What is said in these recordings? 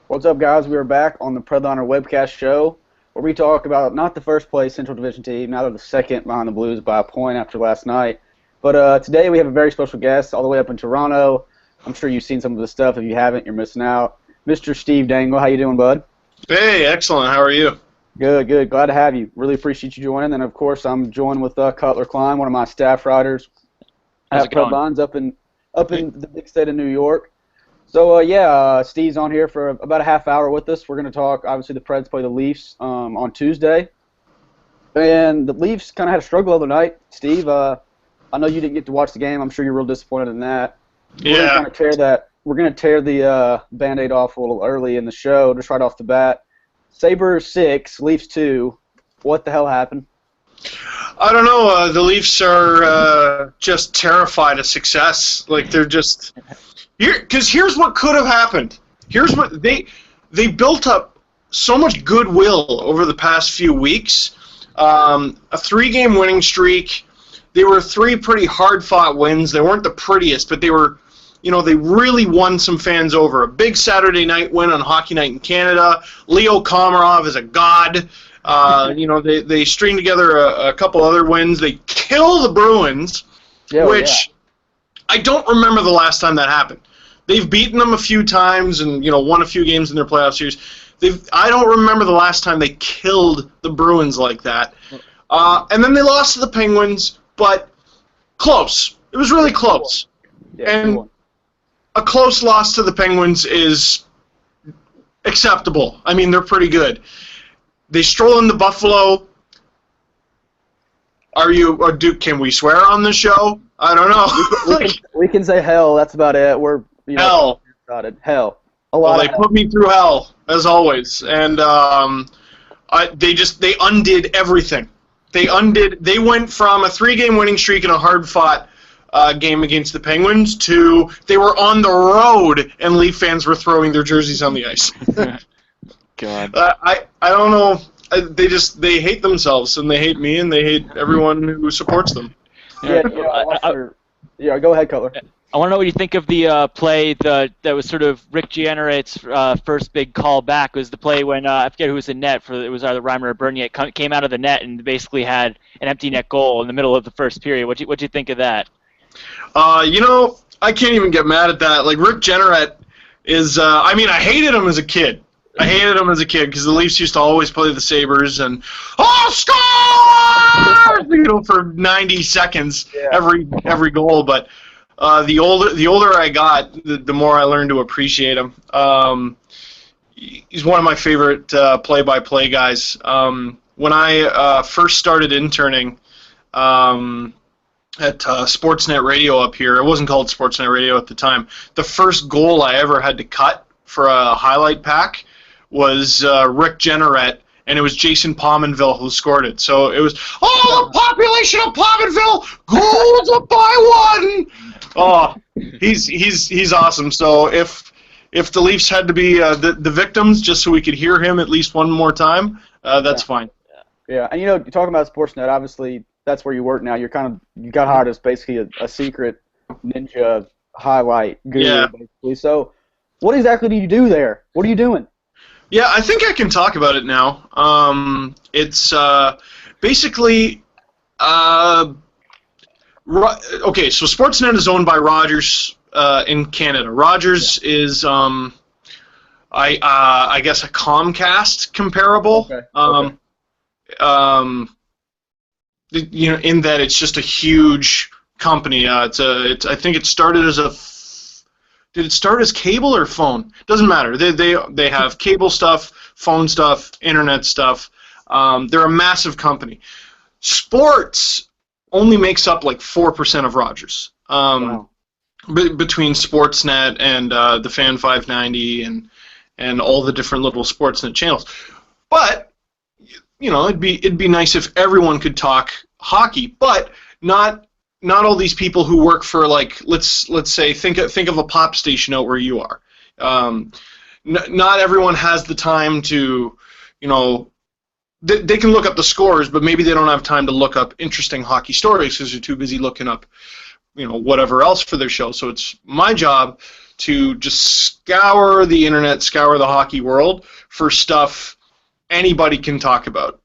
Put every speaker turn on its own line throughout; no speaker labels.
What's up, guys? We are back on the Predliner webcast show where we talk about not the first place Central Division team, now they're the second behind the Blues by a point after last night. But today we have a very special guest all the way up in Toronto. I'm sure you've seen some of the stuff. If you haven't, you're missing out. Mr. Steve Dangle, how you doing, bud?
Hey, excellent. How are you?
Good, good. Glad to have you. Really appreciate you joining. And, of course, I'm joined with Cutler Klein, one of my staff writers at Predlines up in the big state of New York. So, Steve's on here for about a half hour with us. We're going to talk, obviously, the Preds play the Leafs on Tuesday. And the Leafs kind of had a struggle the other night. Steve, I know you didn't get to watch the game. I'm sure you're real disappointed in that.
Yeah.
We're going to tear the Band-Aid off a little early in the show, just right off the bat. Sabres 6, Leafs 2. What the hell happened?
I don't know. The Leafs are just terrified of success. Like, they're just... Because here's what could have happened. Here's what they built up so much goodwill over the past few weeks. A 3-game winning streak. They were 3 pretty hard-fought wins. They weren't the prettiest, but they were, they really won some fans over. A big Saturday night win on Hockey Night in Canada. Leo Komarov is a god. They string together a couple other wins. They kill the Bruins, which I don't remember the last time that happened. They've beaten them a few times and won a few games in their playoff series. I don't remember the last time they killed the Bruins like that. And then they lost to the Penguins, but close. It was really close.
Yeah,
and a close loss to the Penguins is acceptable. I mean, they're pretty good. They stroll into Buffalo. Can we swear on the show? I don't know.
We can say hell. That's about it.
Hell.
Hell.
They put me through hell, as always. And they undid everything. They went from a 3-game winning streak and a hard-fought game against the Penguins to they were on the road and Leaf fans were throwing their jerseys on the ice.
God.
I don't know. They hate themselves and they hate me and they hate everyone who supports them.
Yeah, go ahead, Cutler.
I want to know what you think of the play that was sort of Rick Giannaret's first big call back. Was the play when I forget who was in net it was either Reimer or Bernier came out of the net and basically had an empty net goal in the middle of the first period. What you think of that?
I can't even get mad at that. Like, Rick Giannaret is I hated him as a kid. I hated him as a kid because the Leafs used to always play the Sabres and score for 90 seconds every goal. But the older I got, the more I learned to appreciate him. He's one of my favorite play-by-play guys. When I first started interning at Sportsnet Radio up here, it wasn't called Sportsnet Radio at the time. The first goal I ever had to cut for a highlight pack was Rick Giannaret, and it was Jason Pominville who scored it. So it was, the population of Pominville goes up by 1. Oh, he's awesome. So if the Leafs had to be the victims just so we could hear him at least one more time, that's fine.
Yeah, and you're talking about Sportsnet, obviously that's where you work now. You got hired as basically a secret ninja highlight guru, basically. So what exactly do you do there? What are you doing?
Yeah, I think I can talk about it now. It's basically okay. So Sportsnet is owned by Rogers in Canada. Rogers is I guess a Comcast comparable.
Okay.
In that it's just a huge company. I think it started as did it start as cable or phone? Doesn't matter. They have cable stuff, phone stuff, internet stuff. They're a massive company. Sports only makes up like 4% of Rogers.
Wow.
Between Sportsnet and the Fan 590 and all the different little Sportsnet channels. But it'd be nice if everyone could talk hockey, but not all these people who work for, like, let's say think of a pop station out where you are. Not everyone has the time to, they can look up the scores, but maybe they don't have time to look up interesting hockey stories because they're too busy looking up, whatever else for their show. So it's my job to just scour the internet, scour the hockey world for stuff anybody can talk about.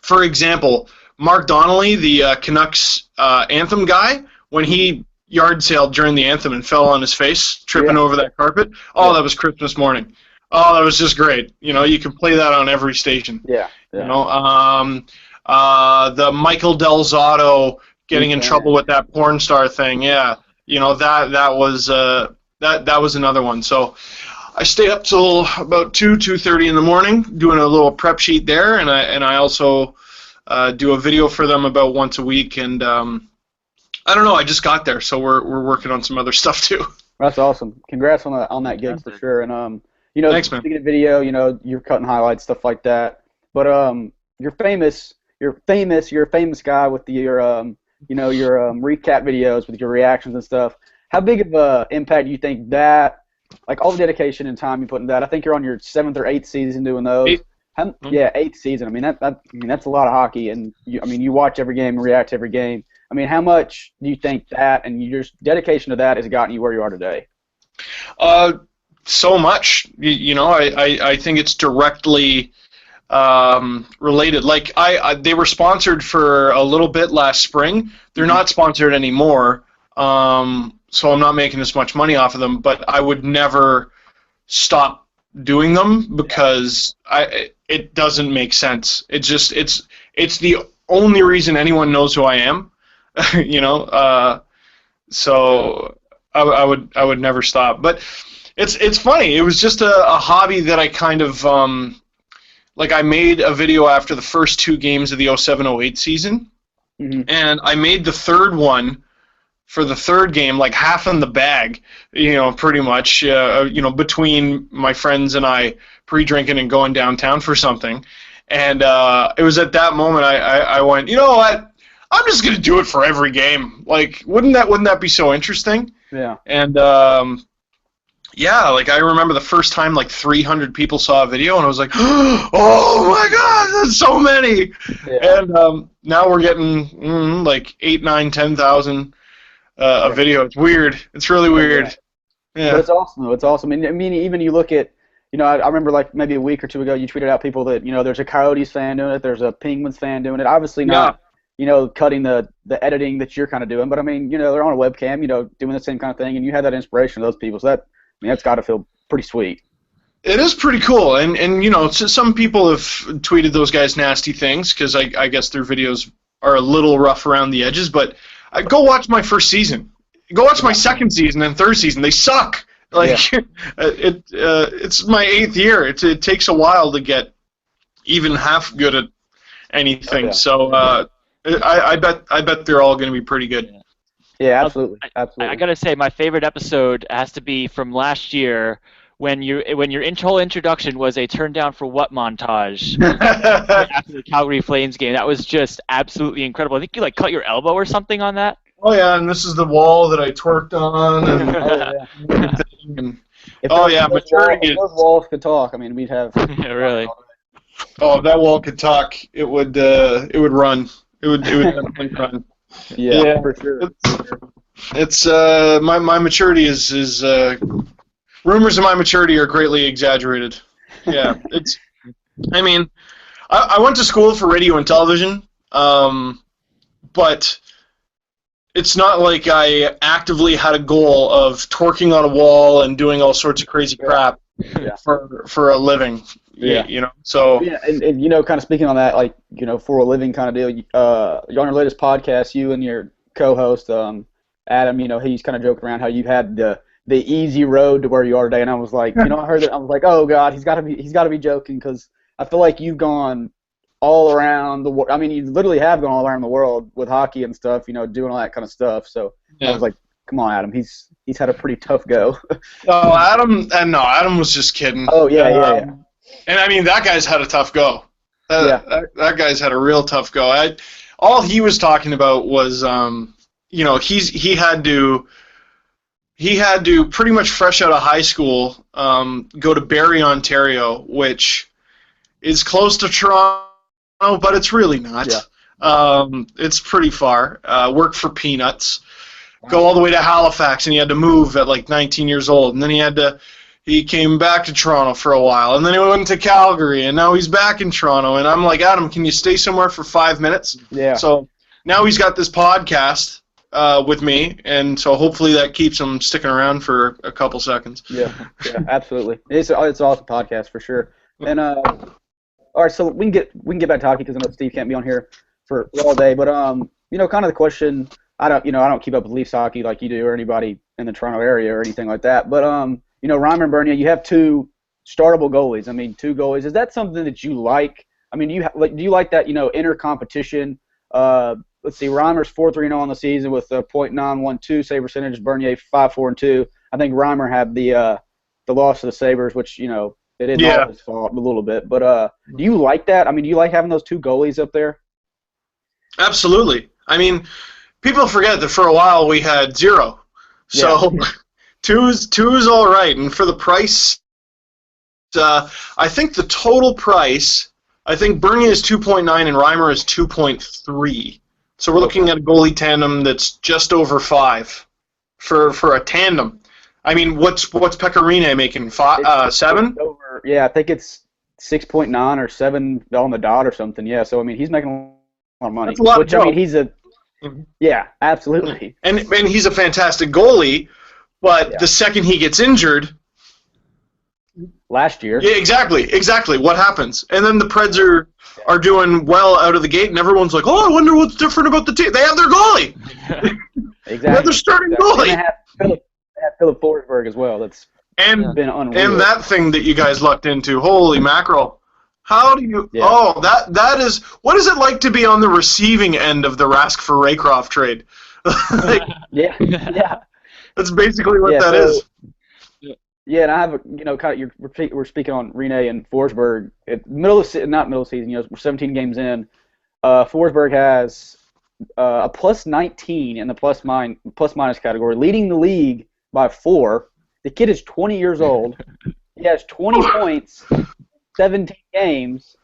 For example, Mark Donnelly, the Canucks anthem guy, when he yard sailed during the anthem and fell on his face, tripping over that carpet. Oh, that was Christmas morning. Oh, that was just great. You know, you can play that on every station.
Yeah.
You know, the Michael Del Zotto getting in trouble with that porn star thing. Yeah, you know, that was another one. So I stay up till about 2:30 in the morning doing a little prep sheet there, and I also do a video for them about once a week, and I don't know, I just got there, so we're working on some other stuff too.
That's awesome. Congrats on that gig for sure. And you know,
thanks, man.
Speaking of video, you know, you're cutting highlights, stuff like that. But you're a famous guy with your recap videos with your reactions and stuff. How big of a impact do you think that, like all the dedication and time you put in that? I think you're on your 7th or 8th season doing those. Yeah, 8th season. I mean that's a lot of hockey, and you watch every game and react to every game. I mean, how much do you think that and your dedication to that has gotten you where you are today?
So much. You know, I think it's directly related. Like they were sponsored for a little bit last spring. They're not sponsored anymore, so I'm not making as much money off of them. But I would never stop doing them because it doesn't make sense. It's the only reason anyone knows who I am. You know, so I would never stop. But it's funny. It was just a hobby that I kind of like. I made a video after the first 2 games of the 07-08 season, and I made the third one for the third game, like half in the bag. You know, pretty much. You know, between my friends and I pre-drinking and going downtown for something, and it was at that moment I went, you know what? I'm just gonna do it for every game. Like, wouldn't that be so interesting? Yeah. And yeah, like I remember the first time like 300 people saw a video, and I was like, oh my God, that's so many. Yeah. And now we're getting like 8, 9, 10,000 a video. It's weird. It's really weird. Yeah.
But it's awesome though. It's awesome. I mean, even you look at, you know, I remember like maybe a week or two ago, you tweeted out people that, you know, there's a Coyotes fan doing it, there's a Penguins fan doing it. Obviously not. Yeah. You know, cutting the editing that you're kind of doing, but I mean, you know, they're on a webcam, you know, doing the same kind of thing, and you had that inspiration of those people. So that's got to feel pretty sweet.
It is pretty cool, and you know, some people have tweeted those guys nasty things because I guess their videos are a little rough around the edges. But go watch my first season, go watch my second season and third season. They suck. Like it's my 8th year. It takes a while to get even half good at anything. Okay. So. I bet they're all going to be pretty good.
Yeah, absolutely.
I gotta say, my favorite episode has to be from last year when your whole introduction was a turn down for what montage after the Calgary Flames game. That was just absolutely incredible. I think you like cut your elbow or something on that.
Oh yeah, and this is the wall that I twerked on. And, maturity.
If those walls could talk, I mean, we'd have.
Yeah, really.
Oh, if that wall could talk, it would run. It would definitely run.
Yeah, for sure.
It's my maturity is rumors of my maturity are greatly exaggerated. Yeah, it's. I mean, I went to school for radio and television, but it's not like I actively had a goal of twerking on a wall and doing all sorts of crazy crap for a living. Yeah, you know. So
yeah, and you know, kind of speaking on that, like, you know, for a living kind of deal. On your latest podcast, you and your co-host Adam, you know, he's kind of joking around how you had the easy road to where you are today, and I was like, you know, I heard that, I was like, oh God, he's got to be joking, because I feel like you've gone all around the world. I mean, you literally have gone all around the world with hockey and stuff, you know, doing all that kind of stuff. So I was like, come on, Adam, he's had a pretty tough go.
Oh, Adam was just kidding.
Oh yeah.
And I mean, that guy's had a tough go. That guy's had a real tough go. All he was talking about was, you know, he had to pretty much fresh out of high school go to Barrie, Ontario, which is close to Toronto, but it's really not. Yeah. It's pretty far. Work for peanuts. go all the way to Halifax, and he had to move at like 19 years old, and then he came back to Toronto for a while, and then he went to Calgary, and now he's back in Toronto, and I'm like, Adam, can you stay somewhere for 5 minutes?
Yeah.
So now he's got this podcast with me, and so hopefully that keeps him sticking around for a couple seconds.
Yeah, absolutely. It's an awesome podcast for sure. And all right, so we can get back to hockey because I know Steve can't be on here for all day. But kind of the question, I don't keep up with Leafs hockey like you do or anybody in the Toronto area or anything like that. But Reimer and Bernier, you have two startable goalies. I mean, two goalies. Is that something that you like? I mean, do you like that inner competition? Let's see, Reimer's 4-3-0 on the season with a .912 save percentage. Bernier 5-4-2. I think Reimer had the loss to the Sabres, which it isn't all his fault a little bit. But do you like that? I mean, do you like having those two goalies up there?
Absolutely. I mean, people forget that for a while we had zero. So two's all right. And for the price, I think the total price, I think Bernier is 2.9 and Reimer is 2.3. So we're looking at a goalie tandem that's just over 5 for a tandem. I mean, what's Pecorine making? 7?
I think it's 6.9 or 7 on the dot or something. Yeah, so I mean, he's making a lot of money.
That's a lot of dough.
I mean, he's absolutely.
And he's a fantastic goalie, but the second he gets injured,
last year.
Yeah, exactly. What happens? And then the Preds are doing well out of the gate, and everyone's like, "Oh, I wonder what's different about the team." They have their goalie.
Exactly.
They have their starting goalie.
And they have Philip Forsberg as well. That's been unreal.
And that thing that you guys lucked into, holy mackerel! How do you? Yeah. Oh, that is. What is it like to be on the receiving end of the Rask for Raycroft trade?
Yeah.
That's basically what that is.
Yeah, and I have we're speaking on Rene and Forsberg. At not middle of season, we're 17 games in. Forsberg has a +19 in the plus minus category, leading the league by 4. The kid is 20 years old. He has 20 points, 17 games.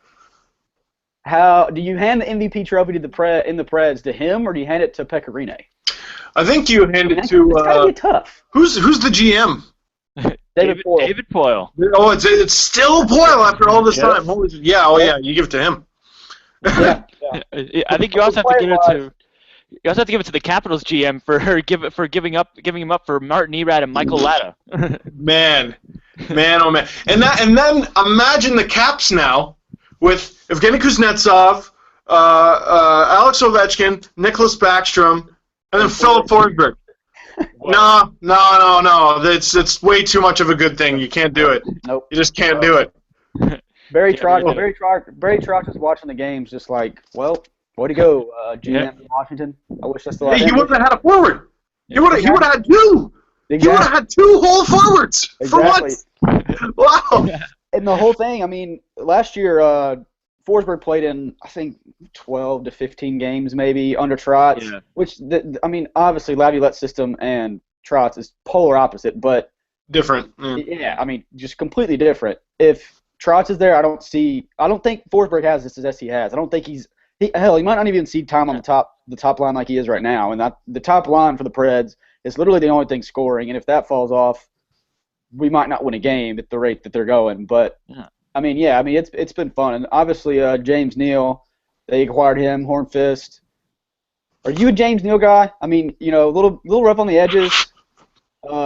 How do you hand the MVP trophy to the Preds to him, or do you hand it to Pecorine?
I think you hand it to.
It's gotta be tough.
Who's the GM?
David
Poyle.
Oh, it's still Poyle after all this time. You give it to him.
Yeah.
I think you also have to give it to. You also have to give it to the Capitals GM for giving him up for Martin Erad and Michael Latta.
man, oh man, and then imagine the Caps now with Evgeny Kuznetsov, Alex Ovechkin, Nicholas Backstrom, and then Philip Forsberg. No. It's way too much of a good thing. You can't do it.
Nope.
You just can't do it.
Barry Trotz is watching the games just like, well, way to go, GM in Washington. I wish I still had
he wouldn't have had a forward. He would have had 2.
Exactly.
He would have had 2 whole forwards.
Exactly.
For what? Wow.
And the whole thing, I mean, last year Forsberg played in, I think, 12 to 15 games maybe under Trotz, which, obviously Laviolette's system and Trotz is polar opposite, but
different.
Yeah, I mean, just completely different. If Trotz is there, I don't think Forsberg has this as he has. I don't think he might not even see time on the top line like he is right now. And the top line for the Preds is literally the only thing scoring. And if that falls off, we might not win a game at the rate that they're going. But it's been fun. And obviously James Neal, they acquired him, Hornfist. Are you a James Neal guy? I mean, a little rough on the edges.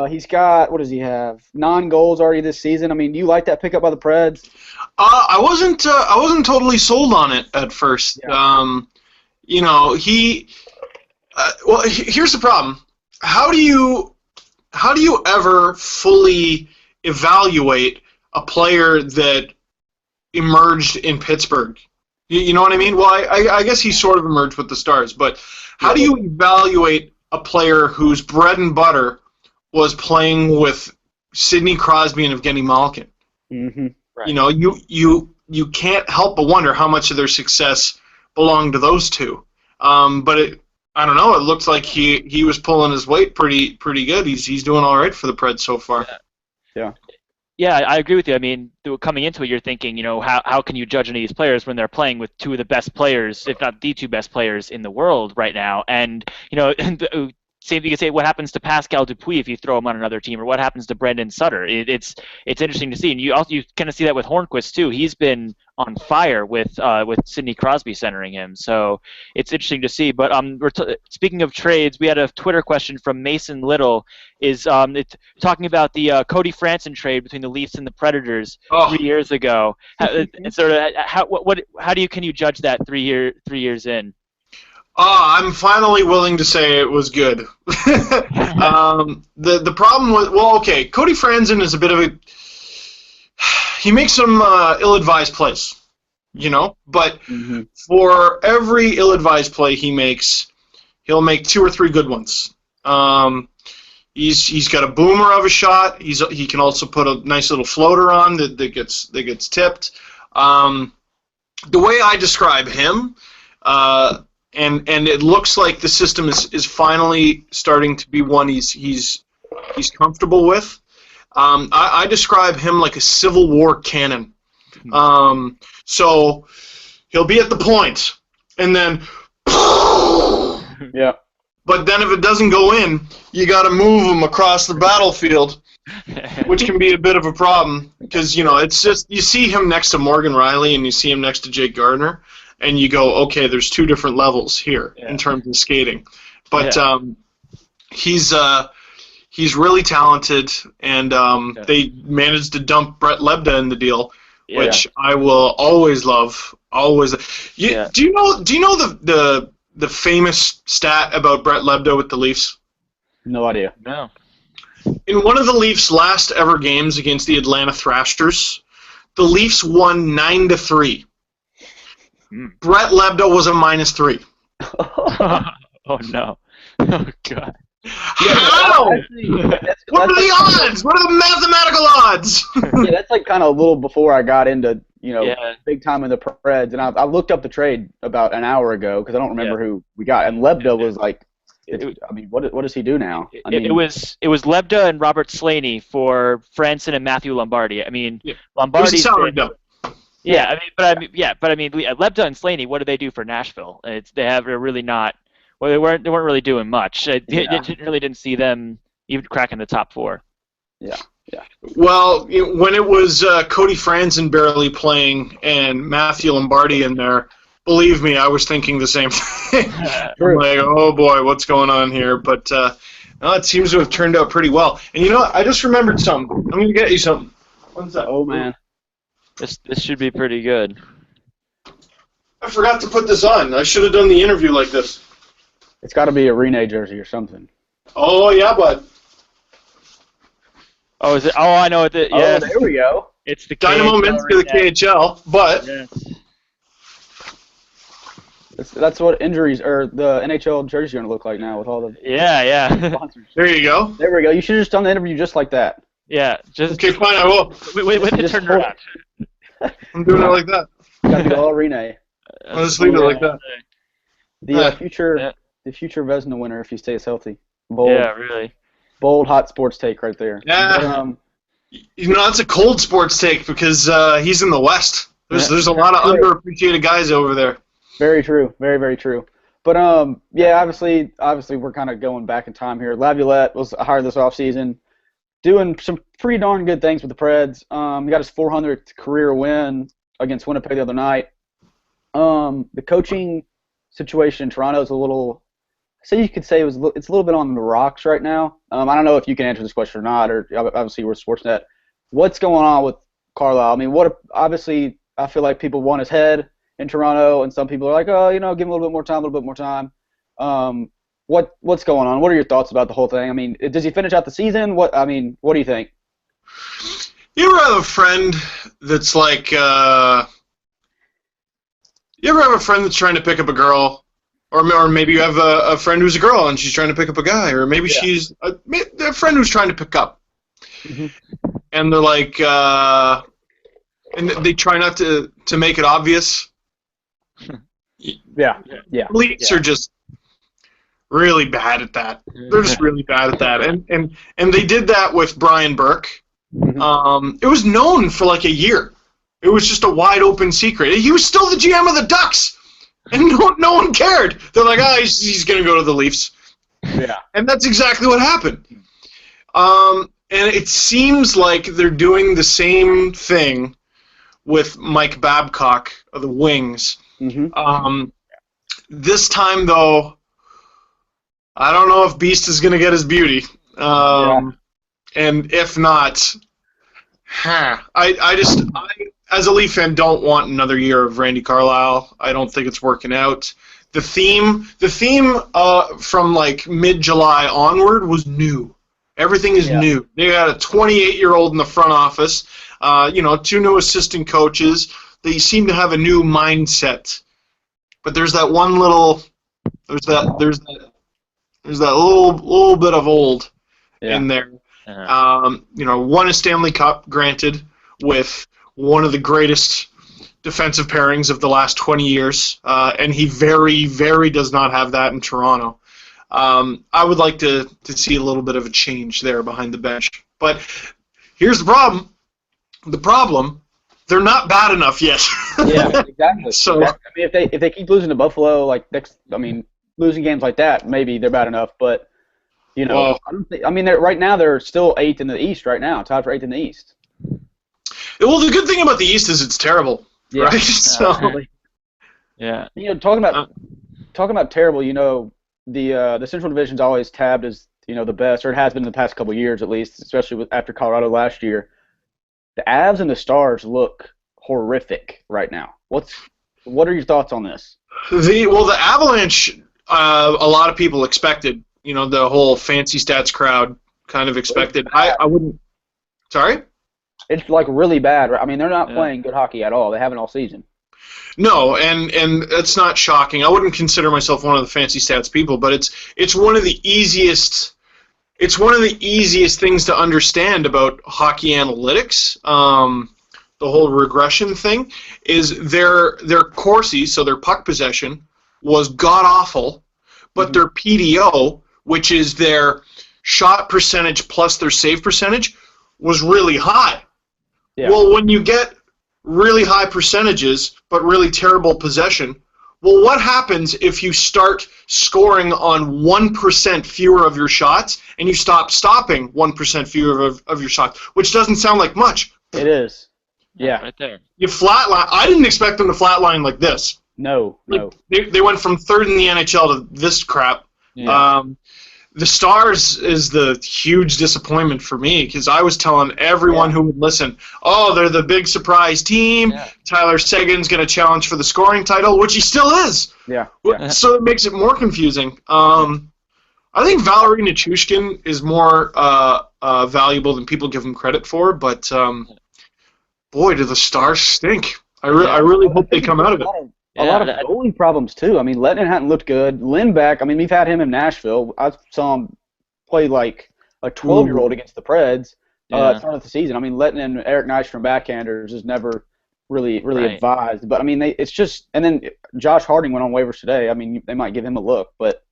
He's got, what does he have? 9 goals already this season. I mean, do you like that pickup by the Preds?
I wasn't totally sold on it at first. Yeah. Here's the problem. How do you ever fully evaluate a player that emerged in Pittsburgh? You know what I mean? Well, I guess he sort of emerged with the Stars, but how do you evaluate a player whose bread and butter was playing with Sidney Crosby and Evgeny Malkin?
Mm-hmm. Right.
You can't help but wonder how much of their success belonged to those two. But I don't know. It looked like he was pulling his weight pretty good. He's doing all right for the Preds so far.
Yeah.
Yeah, I agree with you. I mean, coming into it, you're thinking, how can you judge any of these players when they're playing with 2 of the best players, if not the 2 best players in the world right now? And same thing you could say, what happens to Pascal Dupuis if you throw him on another team, or what happens to Brendan Sutter? It's interesting to see, and you kind of see that with Hornquist too. He's been on fire with Sidney Crosby centering him, so it's interesting to see. But speaking of trades, we had a Twitter question from Mason Little, it's talking about the Cody Franson trade between the Leafs and the Predators 3 years ago. Can you judge that 3 years in?
I'm finally willing to say it was good. The problem with Cody Franzen is a bit of a he makes some ill-advised plays, but for every ill-advised play he makes, he'll make 2 or 3 good ones. He's got a boomer of a shot. He can also put a nice little floater on that gets tipped. The way I describe him. And it looks like the system is finally starting to be one he's comfortable with. I describe him like a Civil War cannon. So he'll be at the point, and then
yeah.
But then if it doesn't go in, you got to move him across the battlefield, which can be a bit of a problem because it's just you see him next to Morgan Riley and you see him next to Jake Gardner. And you go, okay, there's 2 different levels here in terms of skating, but he's really talented, and they managed to dump Brett Lebda in the deal, which I will always love. Always. Do you know the famous stat about Brett Lebda with the Leafs?
No idea.
No.
In one of the Leafs' last ever games against the Atlanta Thrashers, the Leafs won 9-3. Brett Lebda was a -3.
Oh no! Oh god!
How? What are the odds? What are the mathematical odds?
Yeah, that's like kind of a little before I got into big time in the Preds, and I looked up the trade about an hour ago because I don't remember who we got, and Lebda was like, what does he do now?
It was Lebda and Robert Slaney for Franson and Matthew Lombardi. Lombardi's Yeah, but Lebda and Slaney, what do they do for Nashville? They weren't really doing much. Didn't see them even cracking the top 4.
Yeah.
Well, when it was Cody Franzen barely playing and Matthew Lombardi in there, believe me, I was thinking the same thing. I'm like, oh boy, what's going on here? But it seems to have turned out pretty well. And I just remembered something. I'm going to get you something. What's that?
Oh man.
This should be pretty good.
I forgot to put this on. I should have done the interview like this.
It's got to be a Rene jersey or something.
Oh, yeah, bud.
Oh, is it? Oh, I know it.
Yeah. Oh, there we go.
It's the
Dynamo Minsk of the KHL, but...
Yes.
That's what injuries or the NHL jersey are going to look like now with all the sponsors.
There you go.
There we go. You should have just done the interview just like that.
Yeah,
okay, fine, I will.
With the turnaround.
I'm doing it like that.
Got to be all Rene.
I'll just leave it like that.
The future Vezina winner if he stays healthy. Bold,
yeah, really.
Bold, hot sports take right there.
Yeah. But, it's a cold sports take because he's in the West. There's a lot of underappreciated guys over there.
Very true. Very, very true. But obviously we're kind of going back in time here. Laviolette was hired this offseason. Doing some pretty darn good things with the Preds. He got his 400th career win against Winnipeg the other night. The coaching situation in Toronto is a little, you could say it's a little bit on the rocks right now. I don't know if you can answer this question or not, or obviously we're Sportsnet. What's going on with Carlisle? Obviously I feel like people want his head in Toronto, and some people are like, give him a little bit more time. What's going on? What are your thoughts about the whole thing? Does he finish out the season? What do you think?
You ever have a friend that's like, you ever have a friend that's trying to pick up a girl, or maybe you have a friend who's a girl and she's trying to pick up a guy, or maybe she's a friend who's trying to pick up, and they're like, and they try not to make it obvious.
Yeah.
Leafs are just really bad at that. They're just really bad at that. And they did that with Brian Burke. It was known for like a year. It was just a wide open secret. He was still the GM of the Ducks, and no one cared. They're like, he's going to go to the Leafs.
Yeah.
And that's exactly what happened. And it seems like they're doing the same thing with Mike Babcock of the Wings.
Mm-hmm.
This time, though, I don't know if Beast is going to get his beauty. And if not, I as a Leaf fan, don't want another year of Randy Carlyle. I don't think it's working out. The theme from like mid-July onward was new. Everything is new. They had a 28-year-old in the front office. 2 new assistant coaches. They seem to have a new mindset. But there's that one little, there's that little bit of old in there. Won a Stanley Cup, granted, with one of the greatest defensive pairings of the last 20 years, and he very, very does not have that in Toronto. I would like to see a little bit of a change there behind the bench. But here's the problem. They're not bad enough yet.
Yeah, exactly.
So
I mean, if they keep losing to Buffalo, losing games like that, maybe they're bad enough. But I don't think. I mean, right now they're still 8th in the East. Right now, tied for 8th in the East.
Well, the good thing about the East is it's terrible, right? So
yeah.
Talking about terrible. The Central Division's always tabbed as the best, or it has been in the past couple of years at least, especially after Colorado last year. The Avs and the Stars look horrific right now. What are your thoughts on this?
The Avalanche, a lot of people expected. The whole fancy stats crowd kind of expected. I wouldn't. Sorry?
It's like really bad. I mean, they're not playing good hockey at all. They haven't all season.
No, and it's not shocking. I wouldn't consider myself one of the fancy stats people, but it's one of the easiest. It's one of the easiest things to understand about hockey analytics. The whole regression thing is their Corsi, so their puck possession, was god awful, but their PDO, which is their shot percentage plus their save percentage, was really high. Yeah. Well, when you get really high percentages but really terrible possession, well, what happens if you start scoring on 1% fewer of your shots and you stopping 1% fewer of your shots, which doesn't sound like much.
It is. Yeah.
Right there.
You flatline. I didn't expect them to flatline like this.
No.
They went from 3rd in the NHL to this crap. Yeah. The Stars is the huge disappointment for me because I was telling everyone who would listen, they're the big surprise team. Yeah. Tyler Seguin's going to challenge for the scoring title, which he still is.
Yeah.
So it makes it more confusing. I think Valeri Nichushkin is more valuable than people give him credit for, but boy, do the Stars stink. I really hope they come out of it.
A lot of goalie problems, too. I mean, Lettinen hadn't looked good. Lindback, I mean, we've had him in Nashville. I saw him play like a 12-year-old against the Preds at the start of the season. I mean, Lettinen and Eric Nystrom backhanders is never really advised. But, I mean, it's just – and then Josh Harding went on waivers today. I mean, they might give him a look. But,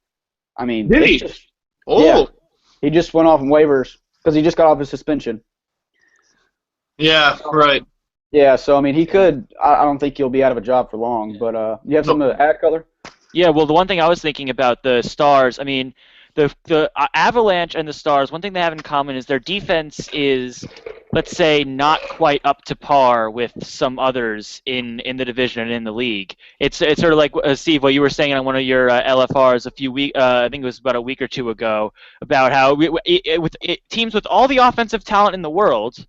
I mean –
Did he?
He just went off on waivers because he just got off his suspension.
Yeah, right.
Yeah, so, I mean, he could – I don't think he'll be out of a job for long. But you have something to add, Cutler?
Yeah, well, the one thing I was thinking about the Stars, I mean, the Avalanche and the Stars, one thing they have in common is their defense is, let's say, not quite up to par with some others in the division and in the league. It's sort of like, Steve, what you were saying on one of your LFRs a few weeks, I think it was about a week or two ago, about how teams with all the offensive talent in the world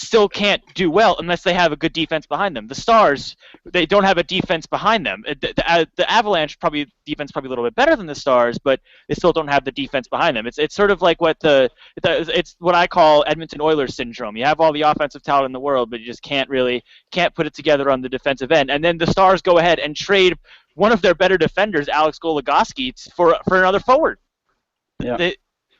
still can't do well unless they have a good defense behind them. The Stars, they don't have a defense behind them. The Avalanche defense probably a little bit better than the Stars, but they still don't have the defense behind them. It's sort of like it's what I call Edmonton Oilers syndrome. You have all the offensive talent in the world, but you just can't put it together on the defensive end. And then the Stars go ahead and trade one of their better defenders, Alex Goligoski, for another forward.
Yeah.
It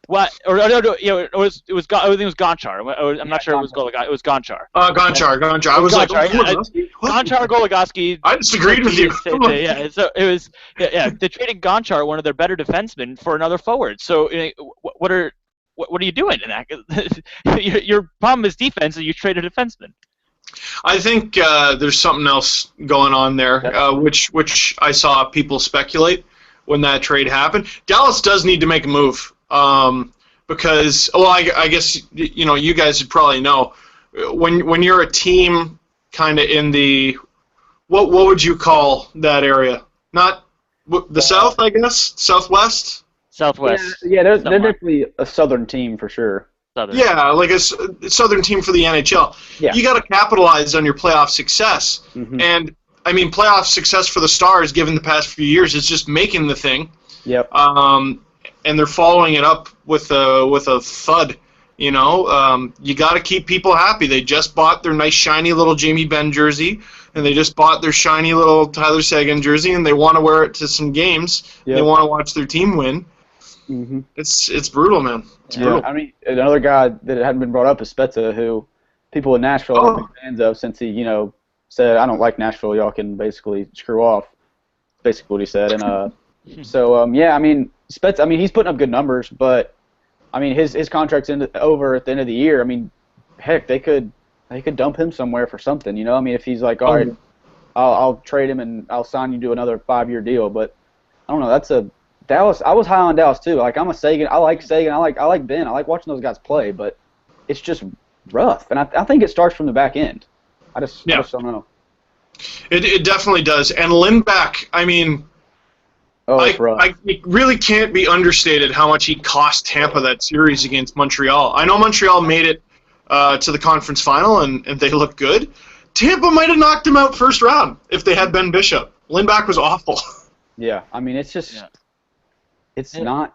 was Gonchar. I'm not sure it was Goligoski. It was Gonchar.
Gonchar. I was
Gonchar, Goligoski.
I disagreed with you.
Yeah, so it was. Yeah, they traded Gonchar, one of their better defensemen, for another forward. So what are you doing in that? Your problem is defense, and you trade a defenseman.
I think there's something else going on there, which I saw people speculate. when that trade happened. Dallas does need to make a move because, well, I guess you guys would probably know when you're a team kind of in the what would you call that area? Not the South, I guess, Southwest.
Southwest.
Yeah, they're definitely a Southern team for sure.
Southern.
Yeah, like a Southern team for the NHL.
Yeah.
You got to capitalize on your playoff success.
Mm-hmm.
And, I mean, playoff success for the Stars, given the past few years, is just making the thing.
Yep.
And they're following it up with a thud. You got to keep people happy. They just bought their nice, shiny little Jamie Benn jersey, and they just bought their shiny little Tyler Seguin jersey, and they want to wear it to some games.
Yep.
They want to watch their team win.
Mm-hmm.
It's brutal, man. It's brutal.
I mean, another guy that hadn't been brought up is Spezza, who people in Nashville are big fans of since he, said, I don't like Nashville, y'all can basically screw off. Basically what he said. And I mean, Spezza, I mean, he's putting up good numbers, but, I mean, his contract's over at the end of the year. I mean, heck, they could dump him somewhere for something, I mean, if he's like, all right, I'll trade him and I'll sign you to another 5-year deal, but I don't know, that's a Dallas. I was high on Dallas too. Like, I'm a Seguin. I like Seguin. I like Ben. I like watching those guys play, but it's just rough. And I think it starts from the back end. I just don't know.
It definitely does. And Lindback, I mean, it really can't be understated how much he cost Tampa that series against Montreal. I know Montreal made it to the conference final, and they looked good. Tampa might have knocked him out first round if they had Ben Bishop. Lindback was awful.
Yeah, I mean, it's just... Yeah. It's not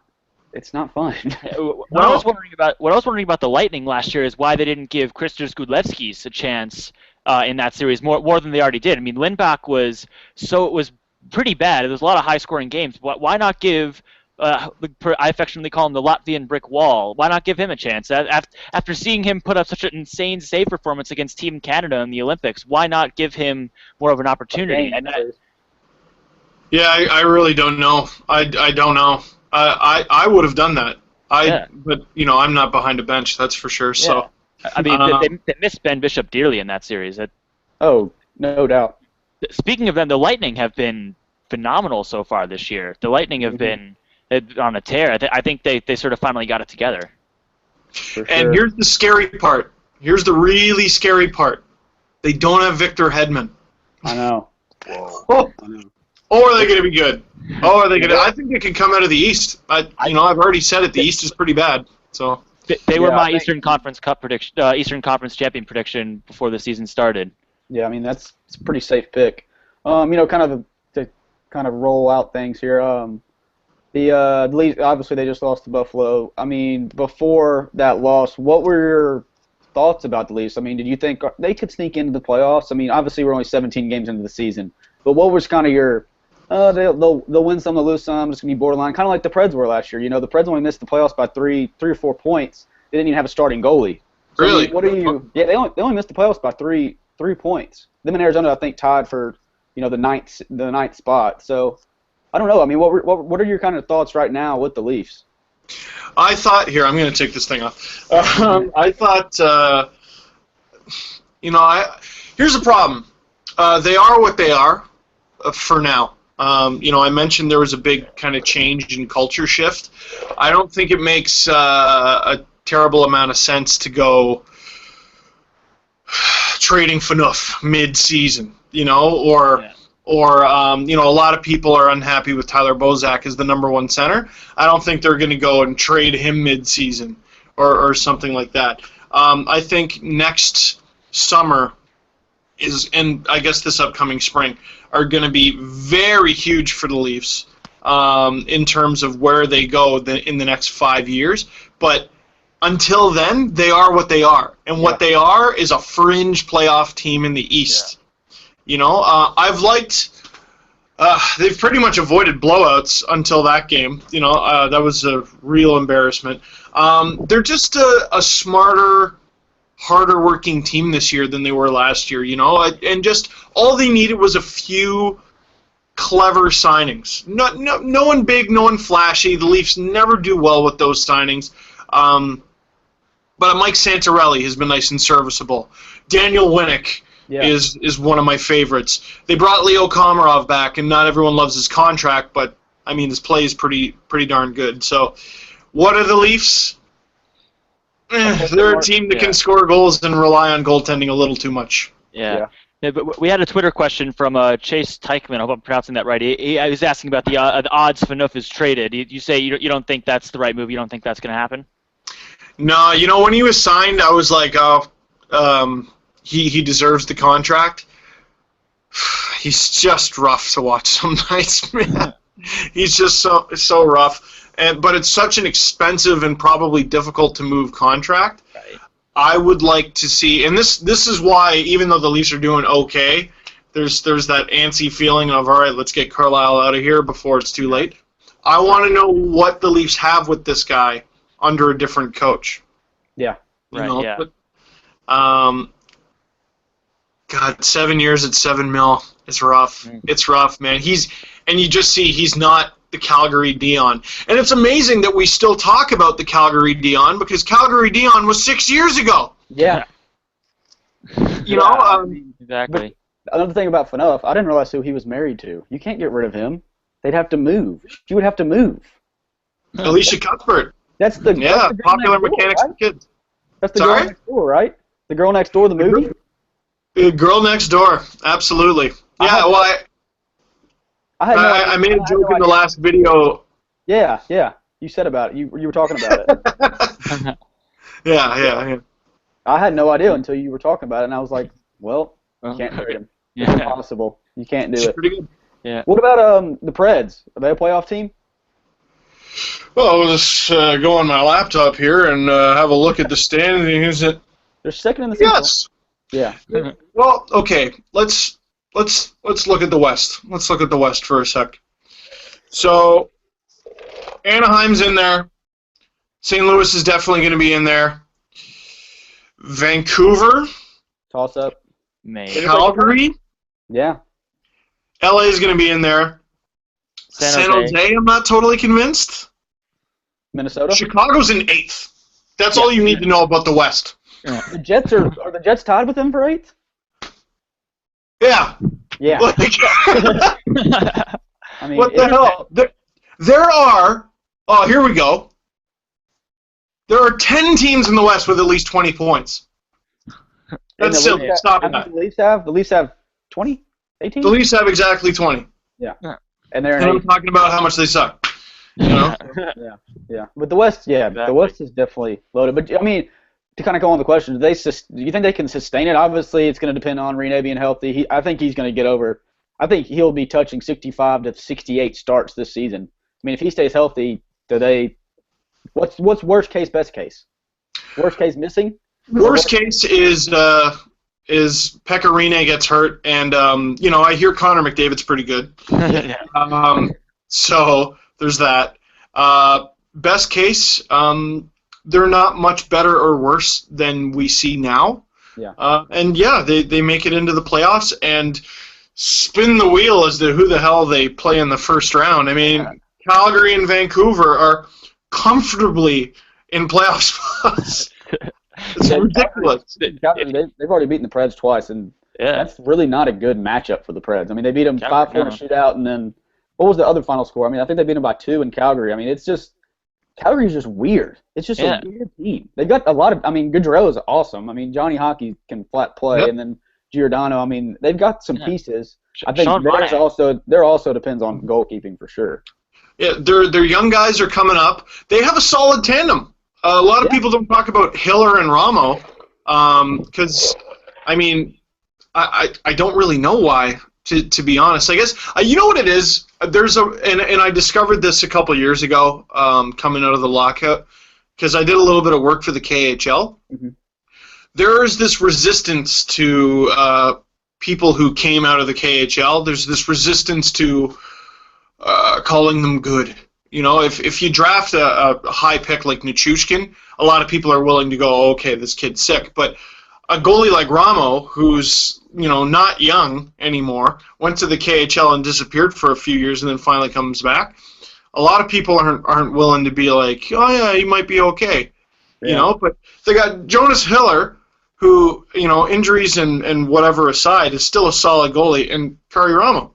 fun.
What I was wondering about the Lightning last year is why they didn't give Krister Skudlevskis a chance in that series more than they already did. I mean, Lindback was pretty bad. There was a lot of high-scoring games. Why not give? I affectionately call him the Latvian brick wall. Why not give him a chance? After seeing him put up such an insane save performance against Team Canada in the Olympics, why not give him more of an opportunity?
Yeah, I really don't know. I don't know. I would have done that. But I'm not behind a bench. That's for sure. Yeah. So
I mean, they missed Ben Bishop dearly in that series.
Oh, no doubt.
Speaking of them, the Lightning have been phenomenal so far this year. The Lightning have been on a tear. I think they sort of finally got it together.
Sure. And here's the scary part. Here's the really scary part. They don't have Victor Hedman.
I know.
Whoa. I know. Or are they going to be good? Oh, are they going to? I think they can come out of the East. I've already said it. The East is pretty bad. So
they were my Eastern Conference Cup prediction, Eastern Conference champion prediction before the season started.
Yeah, I mean it's a pretty safe pick. Kind of roll out things here. The Leafs, obviously they just lost to Buffalo. I mean, before that loss, what were your thoughts about the Leafs? I mean, did you think they could sneak into the playoffs? I mean, obviously we're only 17 games into the season, but what was kind of your they'll win some, they'll lose some. It's gonna be borderline, kind of like the Preds were last year. The Preds only missed the playoffs by three or 4 points. They didn't even have a starting goalie. So,
really?
I mean, what are you? Yeah, they only missed the playoffs by three points. Them and Arizona, I think, tied for the ninth spot. So I don't know. I mean, what are your kind of thoughts right now with the Leafs?
I thought here. I'm going to take this thing off. I thought here's the problem. They are what they are for now. I mentioned there was a big kind of change in culture shift. I don't think it makes a terrible amount of sense to go trading Phaneuf mid-season, or a lot of people are unhappy with Tyler Bozak as the number one center. I don't think they're going to go and trade him mid-season or something like that. I think next summer and I guess this upcoming spring, are going to be very huge for the Leafs in terms of where they go in the next 5 years. But until then, they are what they are. And what they are is a fringe playoff team in the East. Yeah. I've liked... they've pretty much avoided blowouts until that game. That was a real embarrassment. They're just a smarter, harder-working team this year than they were last year, and just all they needed was a few clever signings. No one big, no one flashy. The Leafs never do well with those signings. But Mike Santorelli has been nice and serviceable. Daniel Winnick is one of my favorites. They brought Leo Komarov back, and not everyone loves his contract, but I mean, his play is pretty darn good. So, what are the Leafs? They're a team that can score goals and rely on goaltending a little too much.
Yeah, but we had a Twitter question from Chase Teichman. I hope I'm pronouncing that right. He was asking about the odds Phaneuf is traded. You say you don't think that's the right move. You don't think that's going to happen?
No, when he was signed, I was like, he deserves the contract. He's just rough to watch some nights, man. He's just so rough. But it's such an expensive and probably difficult to move contract.
Right.
I would like to see, and this is why, even though the Leafs are doing okay, there's that antsy feeling of, all right, let's get Carlisle out of here before it's too late. I want to know what the Leafs have with this guy under a different coach.
Yeah.
Right.
But, God, 7 years at $7 million. It's rough. It's rough, man. And you just see he's not the Calgary Dion. And it's amazing that we still talk about the Calgary Dion because Calgary Dion was 6 years ago.
Yeah.
Exactly.
Another thing about Phaneuf, I didn't realize who he was married to. You can't get rid of him. They'd have to move. She would have to move.
Alicia Cuthbert.
That's the
Popular Mechanics for Kids.
That's the girl next door, right? The Girl Next Door, the movie?
Girl Next Door, absolutely. Yeah, I made a joke in the last video.
Yeah, you said about it. You were talking about it.
Yeah.
I had no idea until you were talking about it, and I was like, well, you can't trade him. It's impossible. You can't do it.
Pretty good.
Yeah.
What about the Preds? Are they a playoff team?
Well, I'll just go on my laptop here and have a look at the standings.
They're second in the season.
Yes.
Yeah.
Well, okay. Let's look at the West. Let's look at the West for a sec. So, Anaheim's in there. St. Louis is definitely going to be in there. Vancouver.
Toss up.
Calgary.
Yeah.
LA is going to be in there. San Jose, I'm not totally convinced.
Minnesota.
Chicago's in 8th. That's all you need to know about the West.
Yeah. The Jets are the Jets tied with them for 8th?
Yeah.
Yeah. I mean,
what the hell? There are. Oh, here we go. There are 10 teams in the West with at least 20 points. That's silly. Stop that.
How many the Leafs have? The Leafs have 20? 18?
The Leafs have exactly 20.
Yeah.
And I'm talking about how much they suck.
Yeah. But the West, the West is definitely loaded. But I mean, to kind of go on the question, do you think they can sustain it? Obviously, it's going to depend on Rene being healthy. I think he's going to get over. I think he'll be touching 65 to 68 starts this season. I mean, if he stays healthy, what's worst case, best case? Worst case, missing.
Worst case is Pekka Rinne gets hurt, and I hear Connor McDavid's pretty good. So there's that. Best case, they're not much better or worse than we see now.
Yeah.
They make it into the playoffs and spin the wheel as to who the hell they play in the first round. I mean, Calgary and Vancouver are comfortably in playoff spots. It's ridiculous.
They've already beaten the Preds twice, and that's really not a good matchup for the Preds. I mean, they beat them 5-4 in a shootout, and then what was the other final score? I mean, I think they beat them by 2 in Calgary. I mean, Calgary's just weird. It's just a weird team. They've got a lot of. I mean, Gaudreau is awesome. I mean, Johnny Hockey can flat play, and then Giordano. I mean, they've got some pieces. I think there also depends on goalkeeping for sure.
Yeah, their young guys are coming up. They have a solid tandem. A lot of people don't talk about Hiller and Ramo because, I mean, I don't really know why, to be honest. I guess, you know what it is? And I discovered this a couple years ago coming out of the lockout because I did a little bit of work for the KHL. Mm-hmm. There is this resistance to people who came out of the KHL. There's this resistance to calling them good. You know, if you draft a high pick like Nichushkin, a lot of people are willing to go, oh, okay, this kid's sick. But a goalie like Ramo, who's, not young anymore, went to the KHL and disappeared for a few years and then finally comes back, a lot of people aren't willing to be like, oh, yeah, he might be okay. Yeah. But they got Jonas Hiller, who, injuries and whatever aside, is still a solid goalie, and Kari Ramo.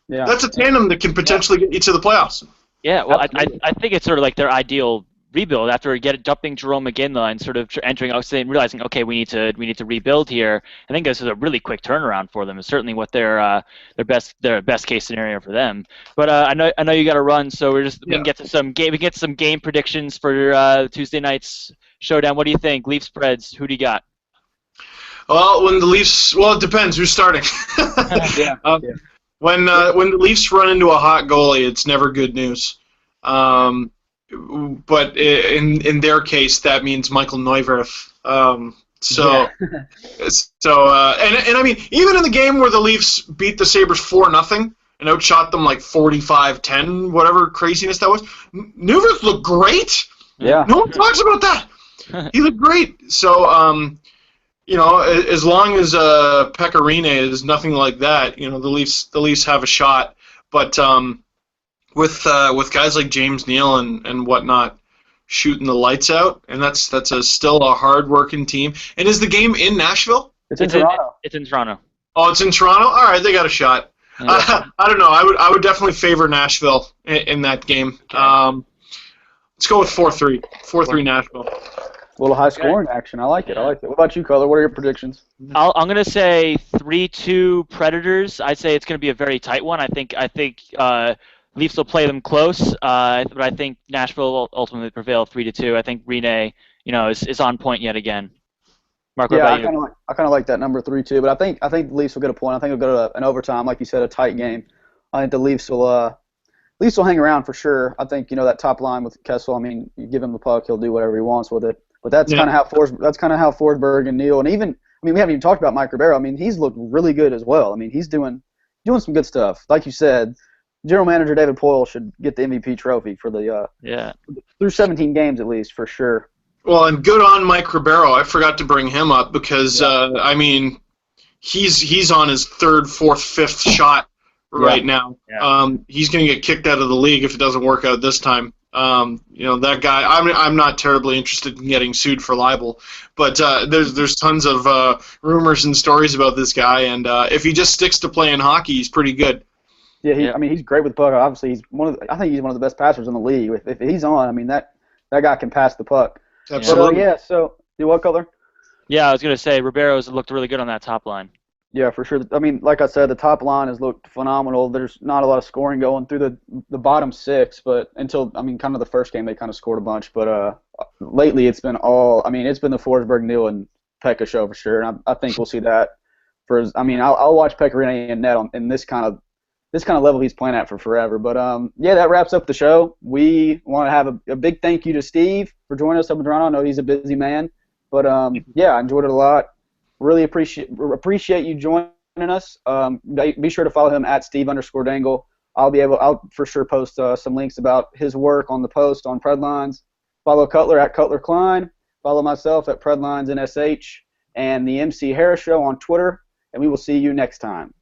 Yeah.
That's a tandem that can potentially get you to the playoffs.
Yeah, well,
Absolutely.
I think it's sort of like their ideal rebuild after dumping Jerome McGinley and sort of entering out and realizing, okay, we need to rebuild here. I think this is a really quick turnaround for them. It's certainly what their best case scenario for them. But I know you got to run, so we can get to some game predictions for Tuesday night's showdown. What do you think? Leafs Preds, who do you got?
Well, it depends who's starting.
Yeah.
Um,
Yeah.
when the Leafs run into a hot goalie, it's never good news. But in their case, that means Michael Neuwirth. So I mean, even in the game where the Leafs beat the Sabres 4-0 and outshot them like 45-10, whatever craziness that was, Neuwirth looked great.
Yeah.
No one talks about that. He looked great. So as long as Pecorine is nothing like that, the Leafs have a shot. But with guys like James Neal and whatnot shooting the lights out, and that's still a hard-working team. And is the game in Nashville?
It's in Toronto.
It's in Toronto.
Oh, it's in Toronto? All right, they got a shot.
Yeah.
I don't know. I would definitely favor Nashville in that game.
Okay.
Let's go with 4-3. 4-3 Nashville.
A little high scoring action. I like it. What about you, Color? What are your predictions?
I'm gonna say 3-2 Predators. I'd say it's gonna be a very tight one. I think Leafs will play them close, but I think Nashville will ultimately prevail 3-2. I think Rene, is on point yet again. Mark, what about you?
I kind of like that number 3 too, but I think the Leafs will get a point. I think it'll go to an overtime, like you said, a tight game. I think the Leafs will hang around for sure. I think that top line with Kessel. I mean, you give him the puck, he'll do whatever he wants with it. But that's kind of how Forsberg and Neal, and even we haven't even talked about Mike Ribeiro. I mean, he's looked really good as well. I mean, he's doing some good stuff. Like you said, General Manager David Poile should get the MVP trophy for the through 17 games at least for sure.
Well, and good on Mike Ribeiro. I forgot to bring him up because he's on his third, fourth, fifth shot right now.
Yeah.
He's going to get kicked out of the league if it doesn't work out this time. That guy. I'm not terribly interested in getting sued for libel, but there's tons of rumors and stories about this guy, and if he just sticks to playing hockey, he's pretty good.
Yeah, I mean, he's great with the puck. Obviously, I think he's one of the best passers in the league. If he's on, I mean, that guy can pass the puck.
Absolutely.
But, so you what, Color?
Yeah, I was gonna say Ribeiro's looked really good on that top line.
Yeah, for sure. I mean, like I said, the top line has looked phenomenal. There's not a lot of scoring going through the bottom six, but until kind of the first game they kind of scored a bunch. But lately it's been the Forsberg, Neal, and Pekka show for sure, and I think we'll see that. I'll watch Pekka Rinne and net in this kind of level he's playing at for forever. But that wraps up the show. We want to have a big thank you to Steve for joining us up in Toronto. I know he's a busy man, but I enjoyed it a lot. Really appreciate you joining us. Be sure to follow him at Steve_Dangle. I'll for sure post some links about his work on the post on Predlines. Follow Cutler at Cutler Klein. Follow myself at PredlinesNSH and the MC Harris Show on Twitter. And we will see you next time.